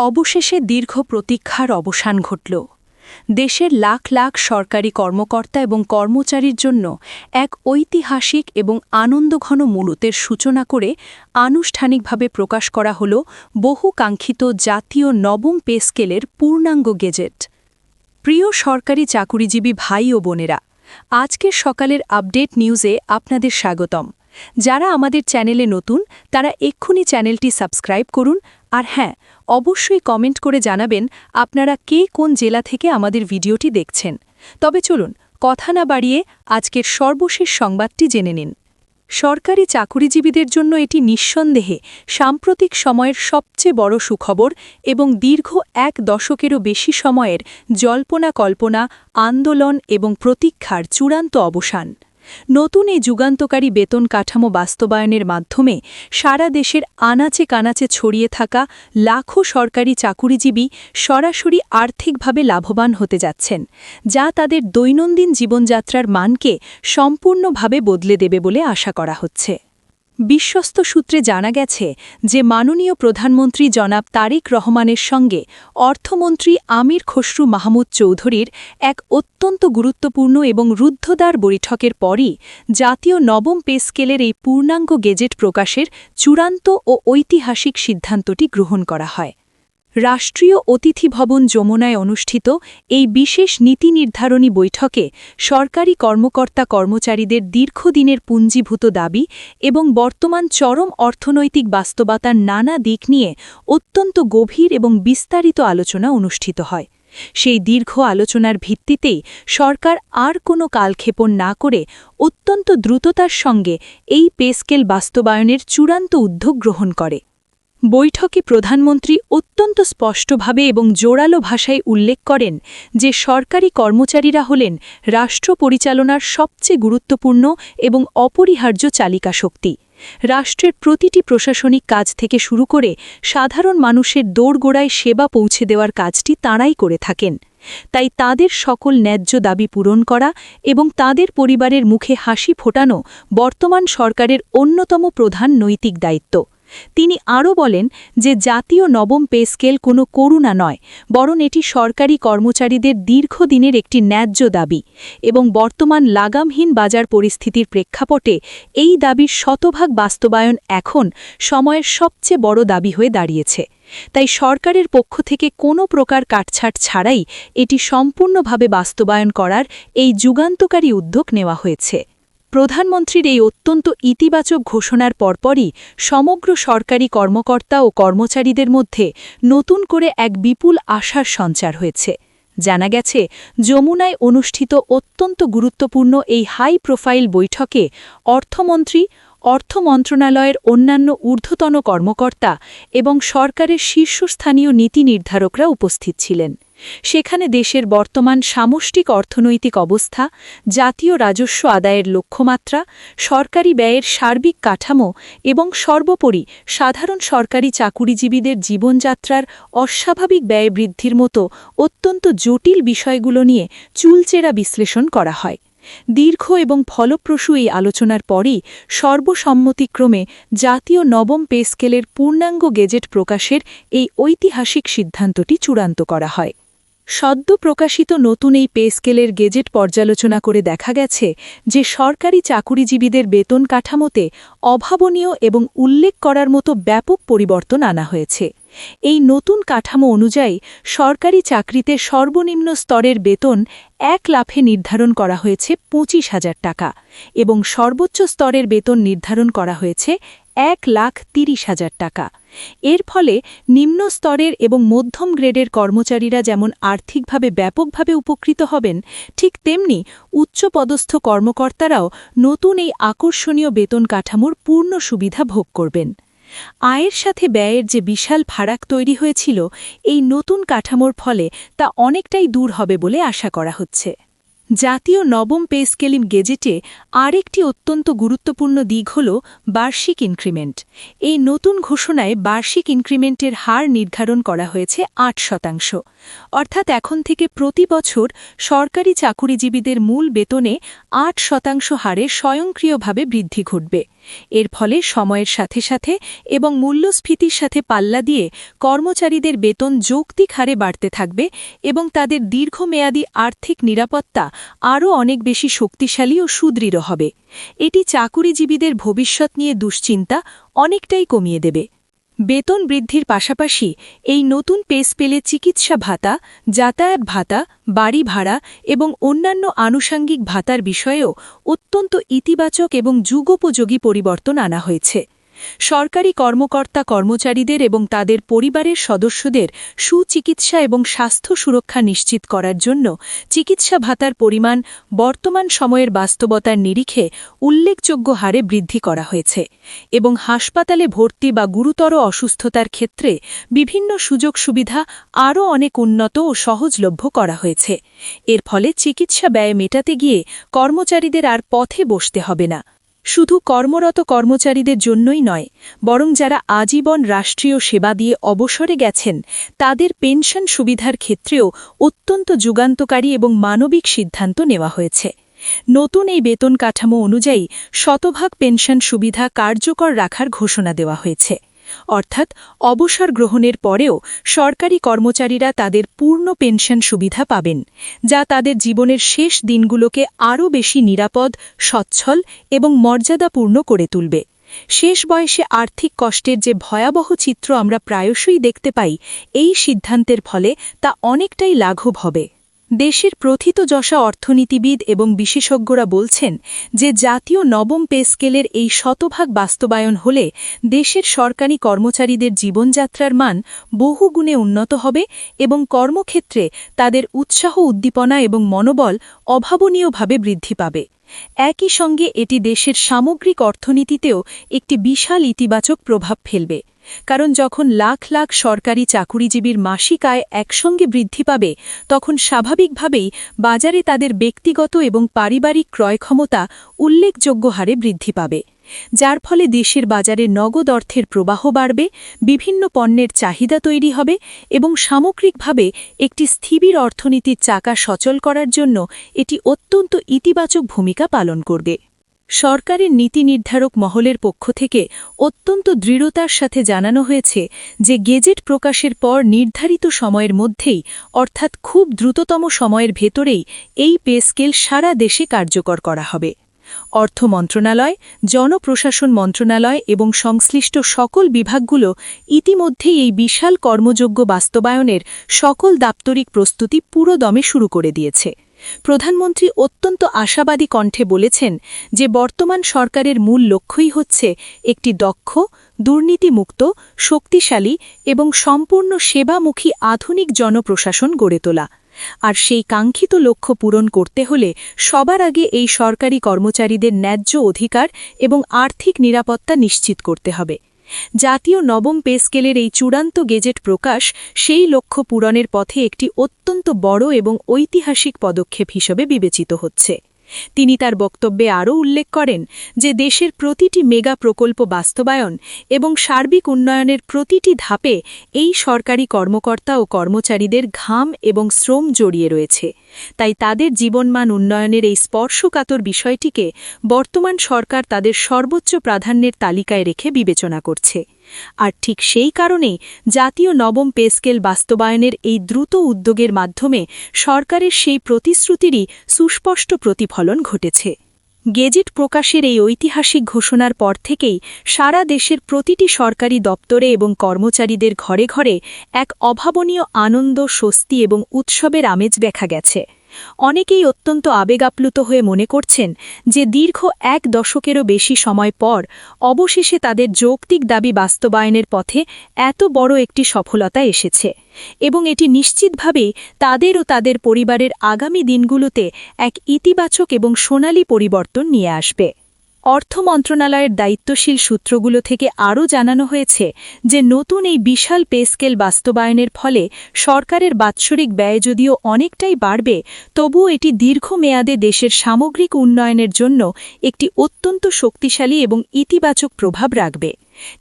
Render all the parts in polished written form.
অবশেষে দীর্ঘ প্রতীক্ষার অবসান ঘটল। দেশের লাখ লাখ সরকারি কর্মকর্তা এবং কর্মচারীর জন্য এক ঐতিহাসিক এবং আনন্দঘন মুহূর্তের সূচনা করে আনুষ্ঠানিকভাবে প্রকাশ করা হল বহু কাঙ্ক্ষিত জাতীয় নবম পে স্কেলের পূর্ণাঙ্গ গেজেট। প্রিয় সরকারি চাকুরিজীবী ভাই ও বোনেরা, আজকের সকালের আপডেট নিউজে আপনাদের স্বাগতম। যারা আমাদের চ্যানেলে নতুন তারা এক্ষুনি চ্যানেলটি সাবস্ক্রাইব করুন, আর হ্যাঁ, অবশ্যই কমেন্ট করে জানাবেন আপনারা কে কোন জেলা থেকে আমাদের ভিডিওটি দেখছেন। তবে চলুন কথা না বাড়িয়ে আজকের সর্বশেষ সংবাদটি জেনে নিন। সরকারি চাকুরিজীবীদের জন্য এটি নিঃসন্দেহে সাম্প্রতিক সময়ের সবচেয়ে বড় সুখবর এবং দীর্ঘ এক দশকেরও বেশি সময়ের জল্পনা কল্পনা, আন্দোলন এবং প্রতীক্ষার চূড়ান্ত অবসান। নতুন এই যুগান্তকারী বেতন কাঠামো বাস্তবায়নের মাধ্যমে সারা দেশের আনাচে কানাচে ছড়িয়ে থাকা লাখো সরকারি চাকুরিজীবী সরাসরি আর্থিকভাবে লাভবান হতে যাচ্ছেন, যা তাদের দৈনন্দিন জীবনযাত্রার মানকে সম্পূর্ণভাবে বদলে দেবে বলে আশা করা হচ্ছে। বিশ্বস্ত সূত্রে জানা গেছে যে মাননীয় প্রধানমন্ত্রী জনাব তারেক রহমানের সঙ্গে অর্থমন্ত্রী আমির খসরু মাহমুদ চৌধুরীর এক অত্যন্ত গুরুত্বপূর্ণ এবং রুদ্ধদ্বার বৈঠকের পরই জাতীয় নবম পে স্কেলের এই পূর্ণাঙ্গ গেজেট প্রকাশের চূড়ান্ত ও ঐতিহাসিক সিদ্ধান্তটি গ্রহণ করা হয়। রাষ্ট্রীয় অতিথি ভবন যমুনায় অনুষ্ঠিত এই বিশেষ নীতি নির্ধারণী বৈঠকে সরকারি কর্মকর্তা কর্মচারীদের দীর্ঘদিনের পুঞ্জীভূত দাবি এবং বর্তমান চরম অর্থনৈতিক বাস্তবতার নানা দিক নিয়ে অত্যন্ত গভীর এবং বিস্তারিত আলোচনা অনুষ্ঠিত হয়। সেই দীর্ঘ আলোচনার ভিত্তিতেই সরকার আর কোনো কালক্ষেপণ না করে অত্যন্ত দ্রুততার সঙ্গে এই পে স্কেল বাস্তবায়নের চূড়ান্ত উদ্যোগ গ্রহণ করে। বৈঠকে প্রধানমন্ত্রী অত্যন্ত স্পষ্টভাবে এবং জোরালো ভাষায় উল্লেখ করেন যে সরকারি কর্মচারীরা হলেন রাষ্ট্র পরিচালনার সবচেয়ে গুরুত্বপূর্ণ এবং অপরিহার্য চালিকা শক্তি। রাষ্ট্রের প্রতিটি প্রশাসনিক কাজ থেকে শুরু করে সাধারণ মানুষের দোরগোড়ায় সেবা পৌঁছে দেওয়ার কাজটি তাঁরাই করে থাকেন। তাই তাদের সকল ন্যায্য দাবি পূরণ করা এবং তাদের পরিবারের মুখে হাসি ফোটানো বর্তমান সরকারের অন্যতম প্রধান নৈতিক দায়িত্ব। তিনি আরও বলেন যে জাতীয় নবম পে স্কেল কোনো করুণা নয়, বরং এটি সরকারি কর্মচারীদের দীর্ঘদিনের একটি ন্যায্য দাবি এবং বর্তমান লাগামহীন বাজার পরিস্থিতির প্রেক্ষাপটে এই দাবির শতভাগ বাস্তবায়ন এখন সময়ের সবচেয়ে বড় দাবি হয়ে দাঁড়িয়েছে। তাই সরকারের পক্ষ থেকে কোনো প্রকার কাটছাঁট ছাড়াই এটি সম্পূর্ণভাবে বাস্তবায়ন করার এই যুগান্তকারী উদ্যোগ নেওয়া হয়েছে। প্রধানমন্ত্রীর এই অত্যন্ত ইতিবাচক ঘোষণার পরপরই সমগ্র সরকারি কর্মকর্তা ও কর্মচারীদের মধ্যে নতুন করে এক বিপুল আশার সঞ্চার হয়েছে। জানা গেছে, যমুনায় অনুষ্ঠিত অত্যন্ত গুরুত্বপূর্ণ এই হাই প্রোফাইল বৈঠকে অর্থমন্ত্রী, অর্থ মন্ত্রণালয়ের অন্যান্য ঊর্ধ্বতন কর্মকর্তা এবং সরকারের শীর্ষস্থানীয় নীতি নির্ধারকরা উপস্থিত ছিলেন। সেখানে দেশের বর্তমান সামষ্টিক অর্থনৈতিক অবস্থা, জাতীয় রাজস্ব আদায়ের লক্ষ্যমাত্রা, সরকারি ব্যয়ের সার্বিক কাঠামো এবং সর্বোপরি সাধারণ সরকারি চাকুরিজীবীদের জীবনযাত্রার অস্বাভাবিক ব্যয় বৃদ্ধির মতো অত্যন্ত জটিল বিষয়গুলো নিয়ে চুলচেরা বিশ্লেষণ করা হয়। দীর্ঘ এবং ফলপ্রসূ এই আলোচনার পরই সর্বসম্মতিক্রমে জাতীয় নবম পে স্কেলের পূর্ণাঙ্গ গেজেট প্রকাশের এই ঐতিহাসিক সিদ্ধান্তটি চূড়ান্ত করা হয়। সদ্য প্রকাশিত নতুন এই পে স্কেলের গেজেট পর্যালোচনা করে দেখা গেছে যে সরকারি চাকুরিজীবীদের বেতন কাঠামোতে অভাবনীয় এবং উল্লেখ করার মতো ব্যাপক পরিবর্তন আনা হয়েছে। এই নতুন কাঠামো অনুযায়ী সরকারি চাকরিতে সর্বনিম্ন স্তরের বেতন 1 লাফে নির্ধারণ করা হয়েছে 25,000 টাকা এবং সর্বোচ্চ স্তরের বেতন নির্ধারণ করা হয়েছে 1,30,000 টাকা। এর ফলে নিম্ন স্তরের এবং মধ্যম গ্রেডের কর্মচারীরা যেমন আর্থিকভাবে ব্যাপকভাবে উপকৃত হবেন, ঠিক তেমনি উচ্চপদস্থ কর্মকর্তারাও নতুন এই আকর্ষণীয় বেতন কাঠামোর পূর্ণ সুবিধা ভোগ করবেন। আয়ের সাথে ব্যয়ের যে বিশাল ফারাক তৈরি হয়েছিল, এই নতুন কাঠামোর ফলে তা অনেকটাই দূর হবে বলে আশা করা হচ্ছে। জাতীয় নবম পে স্কেলিং গেজেটে আরেকটি অত্যন্ত গুরুত্বপূর্ণ দিক হল বার্ষিক ইনক্রিমেন্ট। এই নতুন ঘোষণায় বার্ষিক ইনক্রিমেন্টের হার নির্ধারণ করা হয়েছে 8%, অর্থাৎ এখন থেকে প্রতি বছর সরকারি চাকুরিজীবীদের মূল বেতনে 8% হারে স্বয়ংক্রিয়ভাবে বৃদ্ধি ঘটবে। এর ফলে সময়ের সাথে সাথে এবং মূল্যস্ফীতির সাথে পাল্লা দিয়ে কর্মচারীদের বেতন যৌক্তিক হারে বাড়তে থাকবে এবং তাদের দীর্ঘমেয়াদী আর্থিক নিরাপত্তা আরও অনেক বেশি শক্তিশালী ও সুদৃঢ় হবে। এটি চাকুরিজীবীদের ভবিষ্যৎ নিয়ে দুশ্চিন্তা অনেকটাই কমিয়ে দেবে। বেতন বৃদ্ধির পাশাপাশি এই নতুন পে স্কেলে চিকিৎসা ভাতা, যাতায়াত ভাতা, বাড়ি ভাড়া এবং অন্যান্য আনুষঙ্গিক ভাতার বিষয়েও অত্যন্ত ইতিবাচক এবং যুগোপযোগী পরিবর্তন আনা হয়েছে। সরকারি কর্মকর্তা-কর্মচারীদের এবং তাদের পরিবারের সদস্যদের সুচিকিৎসা এবং স্বাস্থ্য সুরক্ষা নিশ্চিত করার জন্য চিকিৎসা ভাতার পরিমাণ বর্তমান সময়ের বাস্তবতার নিরিখে উল্লেখযোগ্য হারে বৃদ্ধি করা হয়েছে এবং হাসপাতালে ভর্তি বা গুরুতর অসুস্থতার ক্ষেত্রে বিভিন্ন সুযোগ সুবিধা আরও অনেক উন্নত ও সহজলভ্য করা হয়েছে। এর ফলে চিকিৎসা ব্যয় মেটাতে গিয়ে কর্মচারীদের আর পথে বসতে হবে না। শুধু কর্মরত কর্মচারীদের জন্যই নয়, বরং যারা আজীবন রাষ্ট্রীয় সেবা দিয়ে অবসরে গেছেন তাদের পেনশন সুবিধার ক্ষেত্রেও অত্যন্ত যুগান্তকারী এবং মানবিক সিদ্ধান্ত নেওয়া হয়েছে। নতুন এই বেতন কাঠামো অনুযায়ী শতভাগ পেনশন সুবিধা কার্যকর রাখার ঘোষণা দেওয়া হয়েছে। অর্থাৎ অবসর গ্রহণের পরেও সরকারি কর্মচারীরা তাদের পূর্ণ পেনশন সুবিধা পাবেন, যা তাদের জীবনের শেষ দিনগুলোকে আরও বেশি নিরাপদ, সচ্ছল এবং মর্যাদাপূর্ণ করে তুলবে। শেষ বয়সে আর্থিক কষ্টের যে ভয়াবহ চিত্র আমরা প্রায়শই দেখতে পাই, এই সিদ্ধান্তের ফলে তা অনেকটাই লাঘব হবে। দেশের প্রথিতযশা অর্থনীতিবিদ এবং বিশেষজ্ঞরা বলছেন যে জাতীয় নবম পে স্কেলের এই শতভাগ বাস্তবায়ন হলে দেশের সরকারি কর্মচারীদের জীবনযাত্রার মান বহুগুণে উন্নত হবে এবং কর্মক্ষেত্রে তাদের উৎসাহ, উদ্দীপনা এবং মনোবল অভাবনীয়ভাবে বৃদ্ধি পাবে। একই সঙ্গে এটি দেশের সামগ্রিক অর্থনীতিতেও একটি বিশাল ইতিবাচক প্রভাব ফেলবে, কারণ যখন লাখ লাখ সরকারি চাকুরিজীবীর মাসিক আয় একসঙ্গে বৃদ্ধি পাবে তখন স্বাভাবিকভাবেই বাজারে তাদের ব্যক্তিগত এবং পারিবারিক ক্রয়ক্ষমতা উল্লেখযোগ্য হারে বৃদ্ধি পাবে, যার ফলে দেশের বাজারে নগদ অর্থের প্রবাহ বাড়বে, বিভিন্ন পণ্যের চাহিদা তৈরি হবে এবং সামগ্রিকভাবে একটি স্থির অর্থনীতির চাকা সচল করার জন্য এটি অত্যন্ত ইতিবাচক ভূমিকা পালন করবে। সরকারের নীতি নির্ধারক মহলের পক্ষ থেকে অত্যন্ত দৃঢ়তার সাথে জানানো হয়েছে যে গেজেট প্রকাশের পর নির্ধারিত সময়ের মধ্যেই, অর্থাৎ খুব দ্রুততম সময়ের ভেতরেই এই পে স্কেল সারা দেশে কার্যকর করা হবে। অর্থ মন্ত্রণালয়, জনপ্রশাসন মন্ত্রণালয় এবং সংশ্লিষ্ট সকল বিভাগগুলো ইতিমধ্যেই এই বিশাল কর্মযোগ্য বাস্তবায়নের সকল দাপ্তরিক প্রস্তুতি পুরোদমে শুরু করে দিয়েছে। প্রধানমন্ত্রী অত্যন্ত আশাবাদী কণ্ঠে বলেছেন যে বর্তমান সরকারের মূল লক্ষ্যই হচ্ছে একটি দক্ষ, দুর্নীতিমুক্ত, শক্তিশালী এবং সম্পূর্ণ সেবামুখী আধুনিক জনপ্রশাসন গড়ে তোলা। আর সেই কাঙ্ক্ষিত লক্ষ্য পূরণ করতে হলে সবার আগে এই সরকারি কর্মচারীদের ন্যায্য অধিকার এবং আর্থিক নিরাপত্তা নিশ্চিত করতে হবে। জাতীয় নবম পে স্কেলের এই চূড়ান্ত গেজেট প্রকাশ সেই লক্ষ্য পূরণের পথে একটি অত্যন্ত বড় এবং ঐতিহাসিক পদক্ষেপ হিসেবে বিবেচিত হচ্ছে। তিনি তার বক্তব্যে আরও উল্লেখ করেন যে দেশের প্রতিটি মেগা প্রকল্প বাস্তবায়ন এবং সার্বিক উন্নয়নের প্রতিটি ধাপে এই সরকারি কর্মকর্তা ও কর্মচারীদের ঘাম এবং শ্রম জড়িয়ে রয়েছে। তাই তাদের জীবনমান উন্নয়নের এই স্পর্শকাতর বিষয়টিকে বর্তমান সরকার তাদের সর্বোচ্চ প্রাধান্যের তালিকায় রেখে বিবেচনা করছে। আর ঠিক সেই কারণেই জাতীয় নবম পে স্কেল বাস্তবায়নের এই দ্রুত উদ্যোগের মাধ্যমে সরকারের সেই প্রতিশ্রুতিরই সুস্পষ্ট প্রতিফলন ঘটেছে। গেজেট প্রকাশের এই ঐতিহাসিক ঘোষণার পর থেকেই সারা দেশের প্রতিটি সরকারি দপ্তরে এবং কর্মচারীদের ঘরে ঘরে এক অভাবনীয় আনন্দ, স্বস্তি এবং উৎসবের আমেজ দেখা গেছে। অনেকেই অত্যন্ত আবেগাপ্লুত হয়ে মনে করছেন যে দীর্ঘ এক দশকেরও বেশি সময় পর অবশেষে তাদের যৌক্তিক দাবি বাস্তবায়নের পথে এত বড় একটি সফলতা এসেছে এবং এটি নিশ্চিতভাবেই তাদের ও তাদের পরিবারের আগামী দিনগুলোতে এক ইতিবাচক এবং সোনালী পরিবর্তন নিয়ে আসবে। অর্থ মন্ত্রণালয়ের দায়িত্বশীল সূত্রগুলো থেকে আরও জানানো হয়েছে যে নতুন এই বিশাল পে স্কেল বাস্তবায়নের ফলে সরকারের বাৎসরিক ব্যয় যদিও অনেকটাই বাড়বে, তবুও এটি দীর্ঘমেয়াদে দেশের সামগ্রিক উন্নয়নের জন্য একটি অত্যন্ত শক্তিশালী এবং ইতিবাচক প্রভাব রাখবে।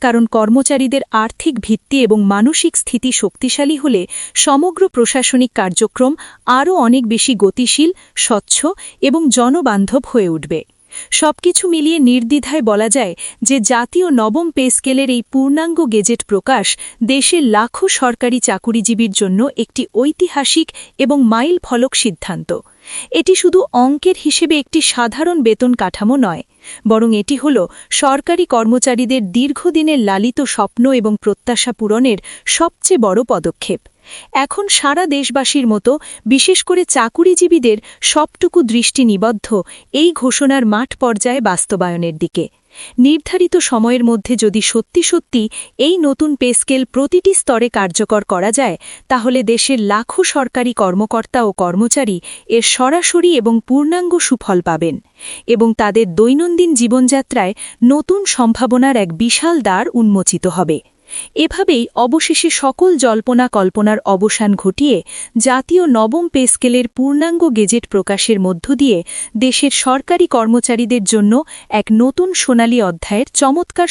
কারণ কর্মচারীদের আর্থিক ভিত্তি এবং মানসিক স্থিতি শক্তিশালী হলে সমগ্র প্রশাসনিক কার্যক্রম আরও অনেক বেশি গতিশীল, স্বচ্ছ এবং জনবান্ধব হয়ে উঠবে। সবকিছু মিলিয়ে নির্দ্বিধায় বলা যায় যে জাতীয় নবম পে স্কেলের এই পূর্ণাঙ্গ গেজেট প্রকাশ দেশের লাখো সরকারি চাকুরিজীবীর জন্য একটি ঐতিহাসিক এবং মাইল ফলক সিদ্ধান্ত। এটি শুধু অঙ্কের হিসেবে একটি সাধারণ বেতন কাঠামো নয়, বরং এটি হল সরকারি কর্মচারীদের দীর্ঘদিনের লালিত স্বপ্ন এবং প্রত্যাশা পূরণের সবচেয়ে বড় পদক্ষেপ। এখন সারা দেশবাসীর মতো বিশেষ করে চাকুরিজীবীদের সবটুকু দৃষ্টি নিবদ্ধ এই ঘোষণার মাঠ পর্যায়ে বাস্তবায়নের দিকে। নির্ধারিত সময়ের মধ্যে যদি সত্যি সত্যি এই নতুন পে স্কেল প্রতিটি স্তরে কার্যকর করা যায়, তাহলে দেশের লাখো সরকারি কর্মকর্তা ও কর্মচারী এর সরাসরি এবং পূর্ণাঙ্গ সুফল পাবেন এবং তাদের দৈনন্দিন জীবনযাত্রায় নতুন সম্ভাবনার এক বিশাল দ্বার উন্মোচিত হবে। এভাবেই অবশেষে সকল জল্পনা কল্পনার অবসান ঘটিয়ে জাতীয় নবম পে স্কেলের পূর্ণাঙ্গ গেজেট প্রকাশের মধ্য দিয়ে দেশের সরকারি কর্মচারীদের জন্য এক নতুন সোনালী অধ্যায়ের চমৎকার